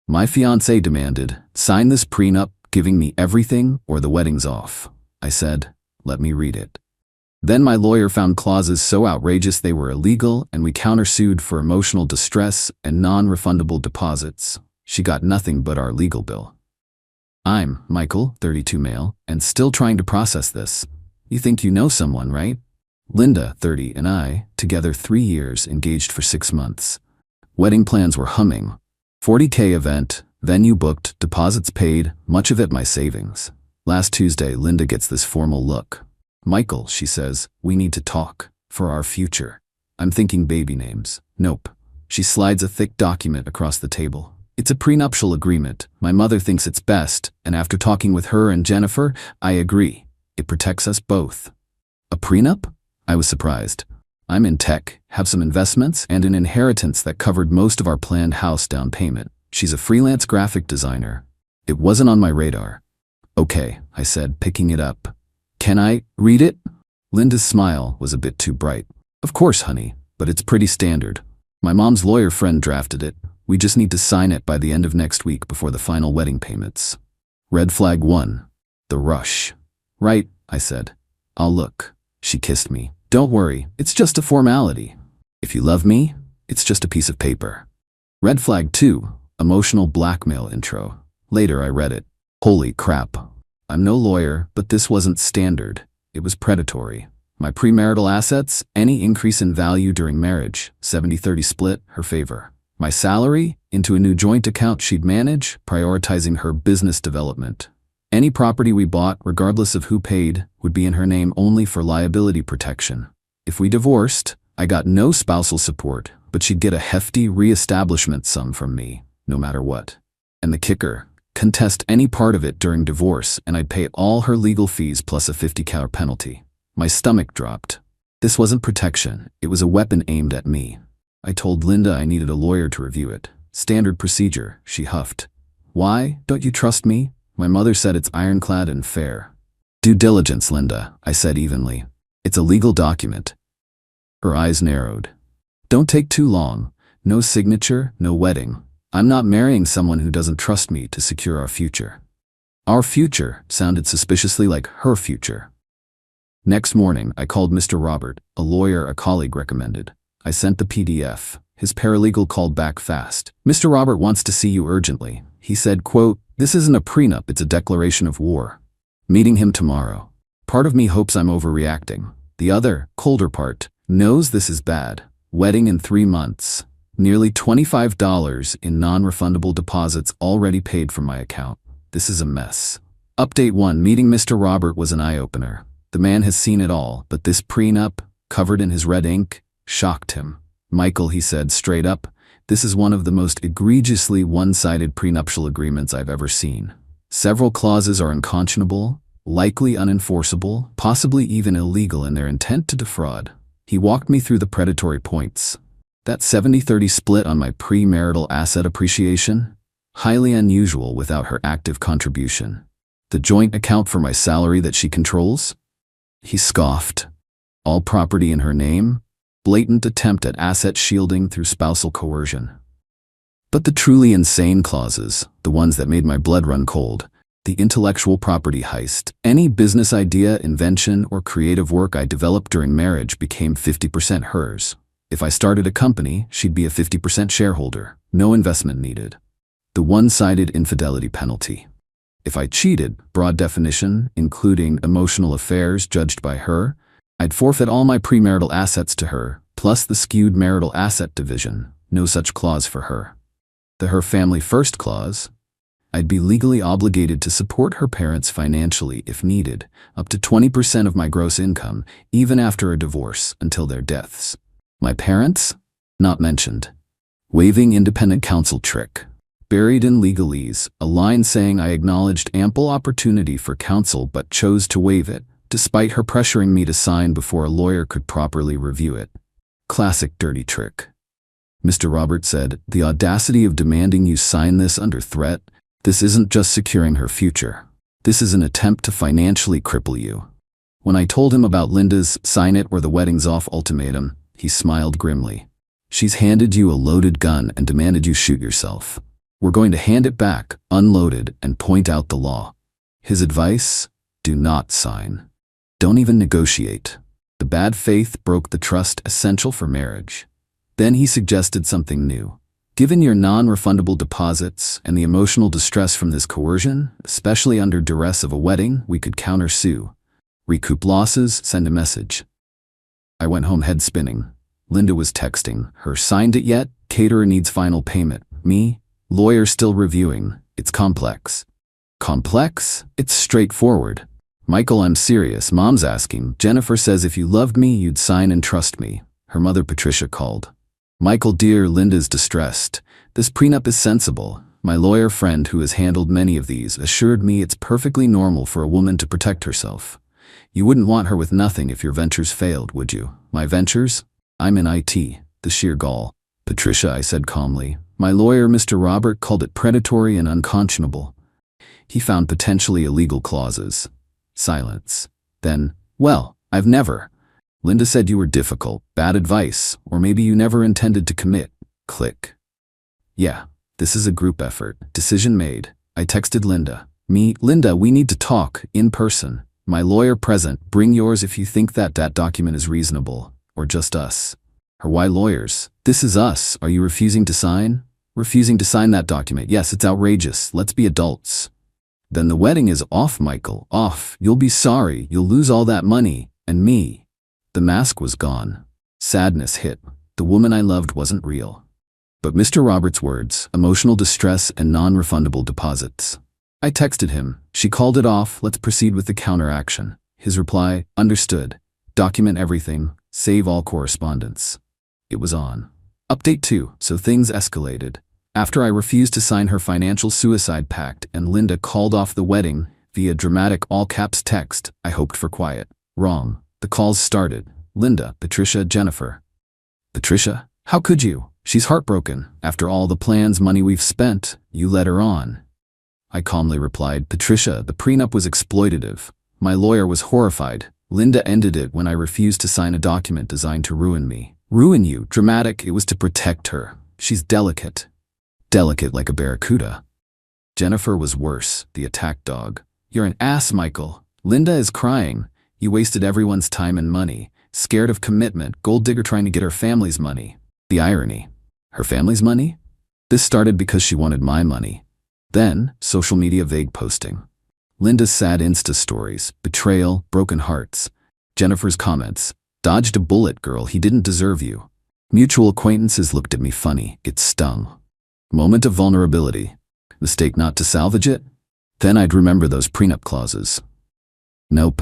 My fiancé demanded, "Sign this prenup, giving me everything or the wedding's off." I said, "Let me read it." Then my lawyer found clauses so outrageous they were illegal, and we countersued for emotional distress and non-refundable deposits. She got nothing but our legal bill. I'm Michael, 32 male, and still trying to process this. You think you know someone, right? Linda, 30, and I, together 3 years, engaged for 6 months. Wedding plans were humming. 40K event, venue booked, deposits paid, much of it my savings. Last Tuesday, Linda gets this formal look. "Michael," she says, "we need to talk. For our future." I'm thinking baby names. Nope. She slides a thick document across the table. It's a prenuptial agreement. My mother thinks it's best, and after talking with her and Jennifer, I agree. It protects us both. A prenup? I was surprised. I'm in tech, have some investments, and an inheritance that covered most of our planned house down payment. She's a freelance graphic designer. It wasn't on my radar. "Okay," I said, picking it up. "Can I read it?" Linda's smile was a bit too bright. "Of course, honey, but it's pretty standard. My mom's lawyer friend drafted it. We just need to sign it by the end of next week before the final wedding payments." Red flag 1. The rush. "Right," I said. "I'll look." She kissed me. "Don't worry, it's just a formality. If you love me, it's just a piece of paper." Red flag 2. Emotional blackmail intro. Later I read it. Holy crap. I'm no lawyer, but this wasn't standard. It was predatory. My premarital assets, any increase in value during marriage, 70-30 split, her favor. My salary, into a new joint account she'd manage, prioritizing her business development. Any property we bought, regardless of who paid, would be in her name only for liability protection. If we divorced, I got no spousal support, but she'd get a hefty reestablishment sum from me, no matter what. And the kicker, contest any part of it during divorce and I'd pay all her legal fees plus a $50,000 penalty. My stomach dropped. This wasn't protection, it was a weapon aimed at me. I told Linda I needed a lawyer to review it. "Standard procedure," she huffed. "Why? Don't you trust me?" My mother said it's ironclad and fair. "Due diligence, Linda," I said evenly. "It's a legal document." Her eyes narrowed. "Don't take too long. No signature, no wedding. I'm not marrying someone who doesn't trust me to secure our future." Our future sounded suspiciously like her future. Next morning, I called Mr. Robert, a lawyer a colleague recommended. I sent the PDF. His paralegal called back fast. "Mr. Robert wants to see you urgently." He said, quote, "This isn't a prenup, it's a declaration of war." Meeting him tomorrow. Part of me hopes I'm overreacting. The other, colder part, knows this is bad. Wedding in 3 months. Nearly $25 in non-refundable deposits already paid from my account. This is a mess. Update 1. Meeting Mr. Robert was an eye-opener. The man has seen it all, but this prenup, covered in his red ink, shocked him. "Michael," he said straight up, "this is one of the most egregiously one-sided prenuptial agreements I've ever seen. Several clauses are unconscionable, likely unenforceable, possibly even illegal in their intent to defraud." He walked me through the predatory points. That 70-30 split on my premarital asset appreciation? Highly unusual without her active contribution. The joint account for my salary that she controls? He scoffed. All property in her name? Blatant attempt at asset shielding through spousal coercion. But the truly insane clauses, the ones that made my blood run cold, the intellectual property heist, any business idea, invention, or creative work I developed during marriage became 50% hers. If I started a company, she'd be a 50% shareholder, no investment needed. The one-sided infidelity penalty. If I cheated, broad definition, including emotional affairs judged by her, I'd forfeit all my premarital assets to her, plus the skewed marital asset division. No such clause for her. The her family first clause? I'd be legally obligated to support her parents financially if needed, up to 20% of my gross income, even after a divorce, until their deaths. My parents? Not mentioned. Waiving independent counsel trick. Buried in legalese, a line saying I acknowledged ample opportunity for counsel but chose to waive it, despite her pressuring me to sign before a lawyer could properly review it. Classic dirty trick. Mr. Roberts said, "The audacity of demanding you sign this under threat. This isn't just securing her future. This is an attempt to financially cripple you." When I told him about Linda's "sign it or the wedding's off" ultimatum, he smiled grimly. "She's handed you a loaded gun and demanded you shoot yourself." We're going to hand it back, unloaded, and point out the law. His advice? Do not sign. Don't even negotiate. The bad faith broke the trust essential for marriage. Then he suggested something new. Given your non-refundable deposits and the emotional distress from this coercion, especially under duress of a wedding, we could countersue. Recoup losses, send a message. I went home head spinning. Linda was texting. Her signed it yet? Caterer needs final payment. Me? Lawyer still reviewing. It's complex. Complex? It's straightforward. Michael, I'm serious. Mom's asking. Jennifer says if you loved me, you'd sign and trust me. Her mother Patricia called. Michael, dear, Linda's distressed. This prenup is sensible. My lawyer friend who has handled many of these assured me it's perfectly normal for a woman to protect herself. You wouldn't want her with nothing if your ventures failed, would you? My ventures? I'm in IT. The sheer gall. Patricia, I said calmly. My lawyer, Mr. Robert, called it predatory and unconscionable. He found potentially illegal clauses. Silence. Then, well, I've never. Linda said you were difficult, bad advice, or maybe you never intended to commit. Click. Yeah, this is a group effort. Decision made. I texted Linda. Linda, we need to talk, in person. My lawyer present, bring yours if you think that document is reasonable, or just us. Her, why lawyers? This is us. Are you refusing to sign? Refusing to sign that document. Yes, it's outrageous. Let's be adults. Then the wedding is off, Michael. Off. You'll be sorry. You'll lose all that money. And me. The mask was gone. Sadness hit. The woman I loved wasn't real. But Mr. Roberts' words, emotional distress and non-refundable deposits. I texted him. She called it off. Let's proceed with the counteraction. His reply, understood. Document everything. Save all correspondence. It was on. Update 2. So things escalated. After I refused to sign her financial suicide pact and Linda called off the wedding via dramatic all-caps text, I hoped for quiet. Wrong. The calls started. Linda, Patricia, Jennifer. Patricia? How could you? She's heartbroken. After all the plans, money we've spent, you led her on. I calmly replied, Patricia, the prenup was exploitative. My lawyer was horrified. Linda ended it when I refused to sign a document designed to ruin me. Ruin you. Dramatic. It was to protect her. She's delicate. Delicate like a barracuda. Jennifer was worse, the attack dog. You're an ass, Michael. Linda is crying. You wasted everyone's time and money. Scared of commitment, gold digger trying to get her family's money. The irony. Her family's money? This started because she wanted my money. Then, social media vague posting. Linda's sad Insta stories, betrayal, broken hearts. Jennifer's comments. Dodged a bullet, girl, he didn't deserve you. Mutual acquaintances looked at me funny. It stung. Moment of vulnerability. Mistake not to salvage it? Then I'd remember those prenup clauses. Nope.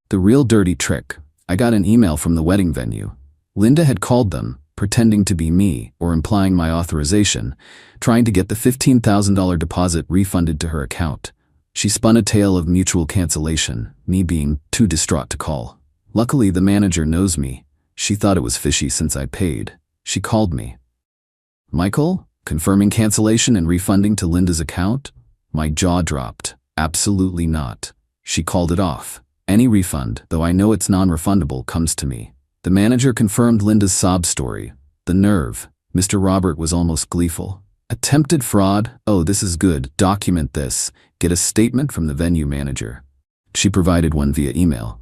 The real dirty trick. I got an email from the wedding venue. Linda had called them, pretending to be me or implying my authorization, trying to get the $15,000 deposit refunded to her account. She spun a tale of mutual cancellation, me being too distraught to call. Luckily, the manager knows me. She thought it was fishy since I paid. She called me. Michael? Confirming cancellation and refunding to Linda's account? My jaw dropped. Absolutely not. She called it off. Any refund, though I know it's non-refundable, comes to me. The manager confirmed Linda's sob story. The nerve. Mr. Robert was almost gleeful. Attempted fraud? Oh, this is good. Document this. Get a statement from the venue manager. She provided one via email.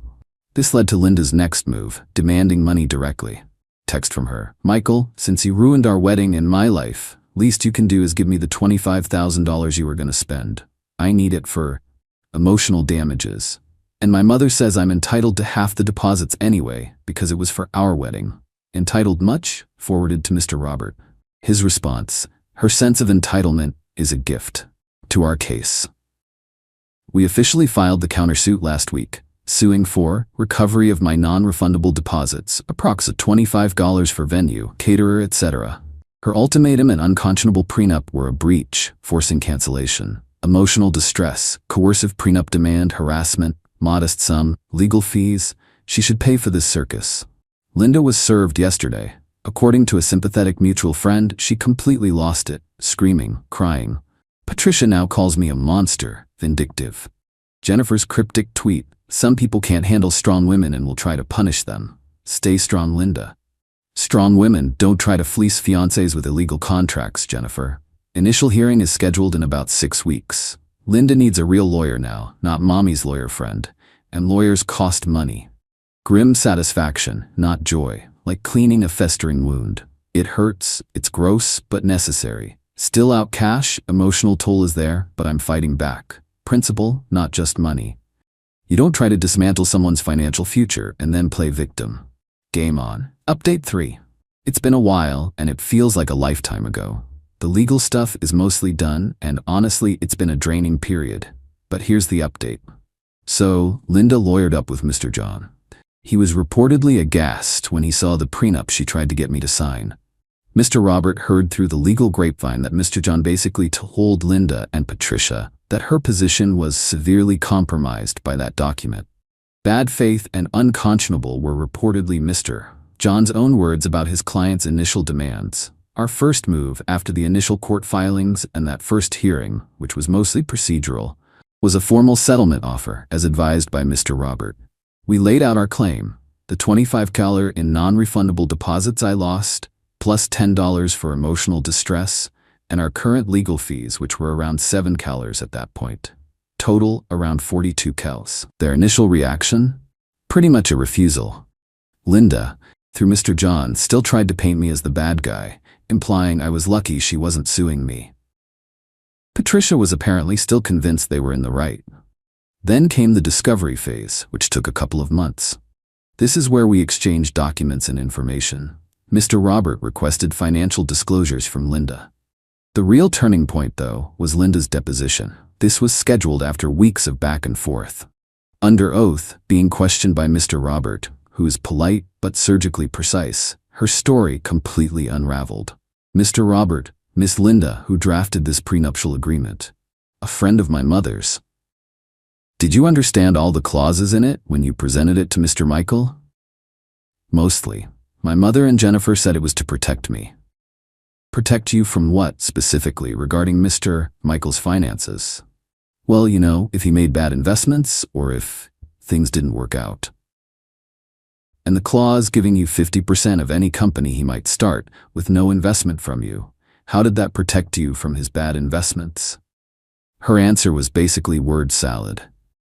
This led to Linda's next move, demanding money directly. Text from her. Michael, since you ruined our wedding and my life, least you can do is give me the $25,000 you were going to spend. I need it for emotional damages. And my mother says I'm entitled to half the deposits anyway, because it was for our wedding. Entitled much? Forwarded to Mr. Robert. His response. Her sense of entitlement is a gift. To our case. We officially filed the countersuit last week, suing for recovery of my non-refundable deposits, approx. $25 for venue, caterer, etc. Her ultimatum and unconscionable prenup were a breach, forcing cancellation, emotional distress, coercive prenup demand, harassment, modest sum, legal fees. She should pay for this circus. Linda was served yesterday. According to a sympathetic mutual friend, she completely lost it, screaming, crying. Patricia now calls me a monster, vindictive. Jennifer's cryptic tweet, some people can't handle strong women and will try to punish them. Stay strong, Linda. Strong women don't try to fleece fiancés with illegal contracts, Jennifer. Initial hearing is scheduled in about 6 weeks. Linda needs a real lawyer now, not mommy's lawyer friend. And lawyers cost money. Grim satisfaction, not joy, like cleaning a festering wound. It hurts, it's gross, but necessary. Still out cash, emotional toll is there, but I'm fighting back. Principle, not just money. You don't try to dismantle someone's financial future and then play victim. Game on. Update 3. It's been a while, and it feels like a lifetime ago. The legal stuff is mostly done, and honestly, it's been a draining period. But here's the update. So, Linda lawyered up with Mr. John. He was reportedly aghast when he saw the prenup she tried to get me to sign. Mr. Robert heard through the legal grapevine that Mr. John basically told Linda and Patricia that her position was severely compromised by that document. Bad faith and unconscionable were reportedly Mr. John's own words about his client's initial demands. Our first move after the initial court filings and that first hearing, which was mostly procedural, was a formal settlement offer as advised by Mr. Robert. We laid out our claim, the $25 in non-refundable deposits I lost, plus $10 for emotional distress, and our current legal fees, which were around $7 at that point. Total around $42. Their initial reaction? Pretty much a refusal. Linda, through Mr. John, still tried to paint me as the bad guy, implying I was lucky she wasn't suing me. Patricia was apparently still convinced they were in the right. Then came the discovery phase, which took a couple of months. This is where we exchanged documents and information. Mr. Robert requested financial disclosures from Linda. The real turning point, though, was Linda's deposition. This was scheduled after weeks of back and forth. Under oath, being questioned by Mr. Robert, who is polite but surgically precise, her story completely unraveled. Mr. Robert, Miss Linda, who drafted this prenuptial agreement, a friend of my mother's. Did you understand all the clauses in it when you presented it to Mr. Michael? Mostly. My mother and Jennifer said it was to protect me. Protect you from what, specifically, regarding Mr. Michael's finances? Well, you know, if he made bad investments, or if things didn't work out. And the clause giving you 50% of any company he might start, with no investment from you, how did that protect you from his bad investments? Her answer was basically word salad.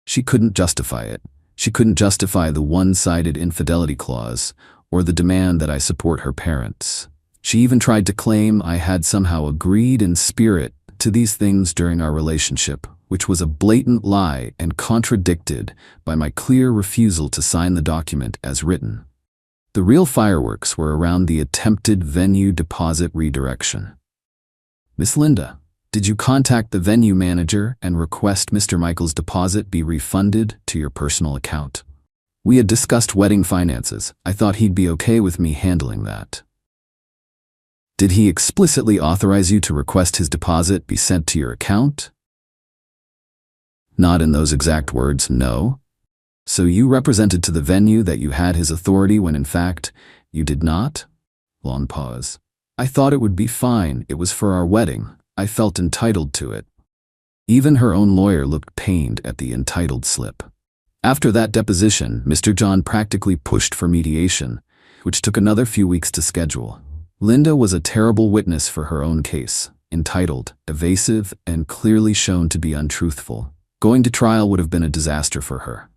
She couldn't justify it. She couldn't justify the one-sided infidelity clause, or the demand that I support her parents. She even tried to claim I had somehow agreed in spirit to these things during our relationship, which was a blatant lie and contradicted by my clear refusal to sign the document as written. The real fireworks were around the attempted venue deposit redirection. Miss Linda, did you contact the venue manager and request Mr. Michael's deposit be refunded to your personal account? We had discussed wedding finances. I thought he'd be okay with me handling that. Did he explicitly authorize you to request his deposit be sent to your account? Not in those exact words, no. So you represented to the venue that you had his authority when in fact, you did not? Long pause. I thought it would be fine. It was for our wedding. I felt entitled to it. Even her own lawyer looked pained at the entitled slip. After that deposition, Mr. John practically pushed for mediation, which took another few weeks to schedule. Linda was a terrible witness for her own case, entitled, evasive, and clearly shown to be untruthful. Going to trial would have been a disaster for her.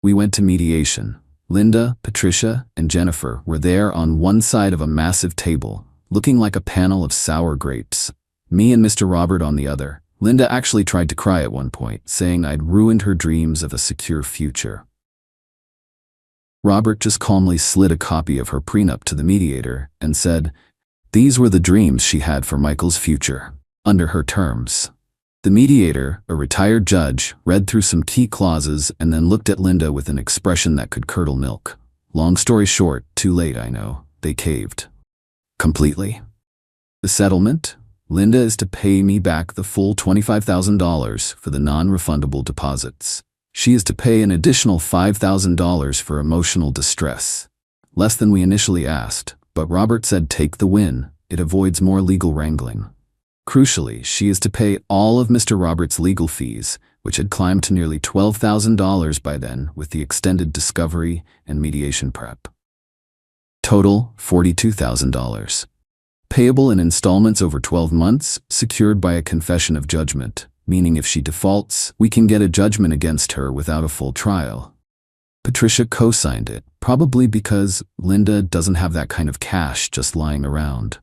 We went to mediation. Linda, Patricia, and Jennifer were there on one side of a massive table, looking like a panel of sour grapes. Me and Mr. Robert on the other. Linda actually tried to cry at one point, saying I'd ruined her dreams of a secure future. Robert just calmly slid a copy of her prenup to the mediator and said, these were the dreams she had for Michael's future, under her terms. The mediator, a retired judge, read through some key clauses and then looked at Linda with an expression that could curdle milk. Long story short, too late, I know, they caved. Completely. The settlement? Linda is to pay me back the full $25,000 for the non-refundable deposits. She is to pay an additional $5,000 for emotional distress. Less than we initially asked, but Robert said take the win. It avoids more legal wrangling. Crucially, she is to pay all of Mr. Robert's legal fees, which had climbed to nearly $12,000 by then with the extended discovery and mediation prep. Total, $42,000. Payable in installments over 12 months, secured by a confession of judgment, meaning if she defaults, we can get a judgment against her without a full trial. Patricia co-signed it, probably because Linda doesn't have that kind of cash just lying around.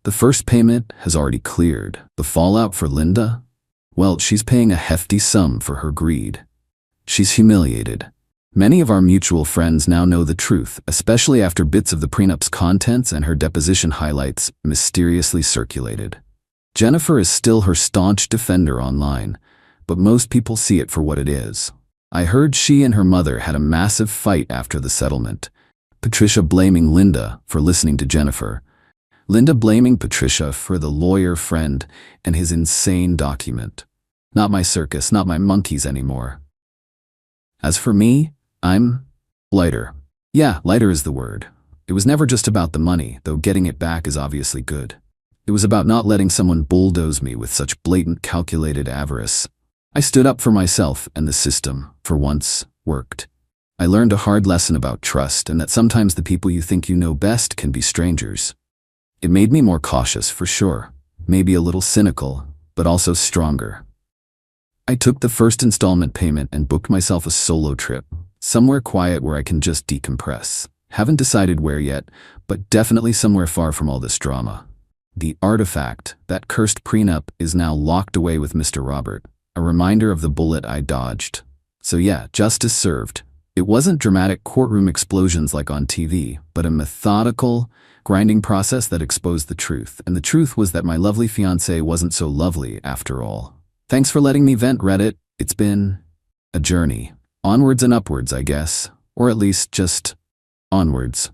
The first payment has already cleared. The fallout for Linda? Well, she's paying a hefty sum for her greed. She's humiliated. Many of our mutual friends now know the truth, especially after bits of the prenup's contents and her deposition highlights mysteriously circulated. Jennifer is still her staunch defender online, but most people see it for what it is. I heard she and her mother had a massive fight after the settlement. Patricia blaming Linda for listening to Jennifer. Linda blaming Patricia for the lawyer friend and his insane document. Not my circus, not my monkeys anymore. As for me, I'm lighter. Yeah, lighter is the word. It was never just about the money, though getting it back is obviously good. It was about not letting someone bulldoze me with such blatant, calculated avarice. I stood up for myself, and the system, for once, worked. I learned a hard lesson about trust and that sometimes the people you think you know best can be strangers. It made me more cautious, for sure. Maybe a little cynical, but also stronger. I took the first installment payment and booked myself a solo trip, somewhere quiet where I can just decompress. Haven't decided where yet, but definitely somewhere far from all this drama. The artifact, that cursed prenup, is now locked away with Mr. Robert, a reminder of the bullet I dodged. So yeah, justice served. It wasn't dramatic courtroom explosions like on TV, but a methodical, grinding process that exposed the truth. And the truth was that my lovely fiancée wasn't so lovely after all. Thanks for letting me vent, Reddit. It's been a journey. Onwards and upwards, I guess. Or at least just onwards.